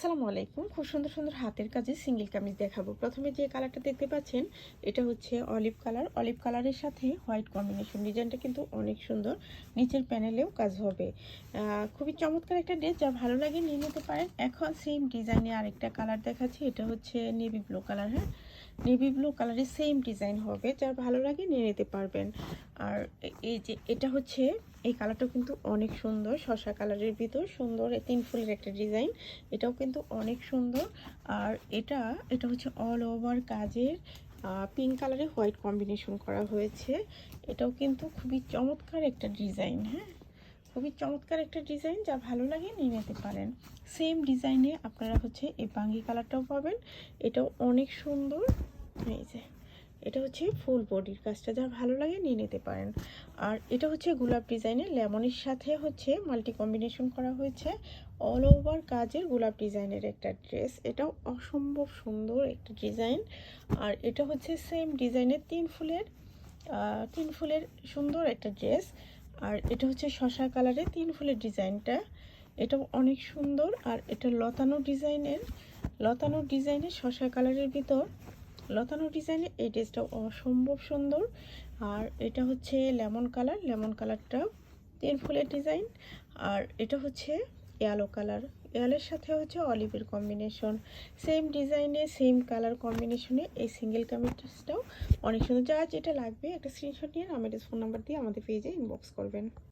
আসসালামু আলাইকুম। খুব সুন্দর সুন্দর হাতের কাজে সিঙ্গেল কামিজ দেখাবো। প্রথমে যে কালারটা দেখতে পাচ্ছেন এটা হচ্ছে অলিভ কালার। অলিভ কালারের সাথে হোয়াইট কম্বিনেশন। ডিজাইনটা কিন্তু অনেক সুন্দর। নিচের প্যানেলেও কাজ হবে। খুবই চমৎকার একটা ড্রেস, যা ভালো লাগে নিয়ে নিতে পারেন। এখন সেম ডিজাইনে আরেকটা কালার দেখাচ্ছি। এটা হচ্ছে নেভি ব্লু কালার। হ্যাঁ, নেভি ব্লু কালারের সেম ডিজাইন হবে, যার ভালো লাগে নিয়ে নিতে পারবেন। আর এই যে এটা হচ্ছে, এই কালারটাও কিন্তু অনেক সুন্দর। শসা কালারের ভিতর সুন্দর 3 ফুলের একটা ডিজাইন, এটাও কিন্তু অনেক সুন্দর। আর এটা এটা হচ্ছে অল ওভার কাজের পিঙ্ক কালারে হোয়াইট কম্বিনেশন করা হয়েছে। এটাও কিন্তু খুবই চমৎকার একটা ডিজাইন। হ্যাঁ, খুবই চমৎকার একটা ডিজাইন, যা ভালো লাগে নিয়ে নিতে পারেন। সেম ডিজাইনে আপনারা হচ্ছে এই বাঙ্গি কালারটাও পাবেন, এটাও অনেক সুন্দর। এই যে এটা হচ্ছে ফুল বডির কাজটা, যা ভালো লাগে নিয়ে নিতে পারেন। আর এটা হচ্ছে গোলাপ ডিজাইনের লেমনের সাথে হচ্ছে মাল্টি কম্বিনেশন করা হয়েছে। অল ওভার কাজের গোলাপ ডিজাইনের একটা ড্রেস, এটাও অসম্ভব সুন্দর একটা ডিজাইন। আর এটা হচ্ছে সেম ডিজাইনের 3 ফুলের সুন্দর একটা ড্রেস। আর এটা হচ্ছে শসা কালারের 3 ফুলের ডিজাইনটা, এটাও অনেক সুন্দর। আর এটা লতানো ডিজাইনের শসা কালারের ভিতর লতানো ডিজাইনের এই ড্রেসটাও অসম্ভব সুন্দর। আর এটা হচ্ছে লেমন কালারটাও 3 ফুলের ডিজাইন। আর এটা হচ্ছে ইয়েলো কালার, ইয়েলোর সাথে হচ্ছে অলিভের কম্বিনেশন। সেম ডিজাইনে সেম কালার কম্বিনেশনে এই সিঙ্গেল কামিজটাও অনেক সুন্দর। যা যেটা লাগবে একটা স্ক্রিনশট নিয়ে আমাদের ফোন নাম্বার দিয়ে আমাদের পেজে ইনবক্স করবেন।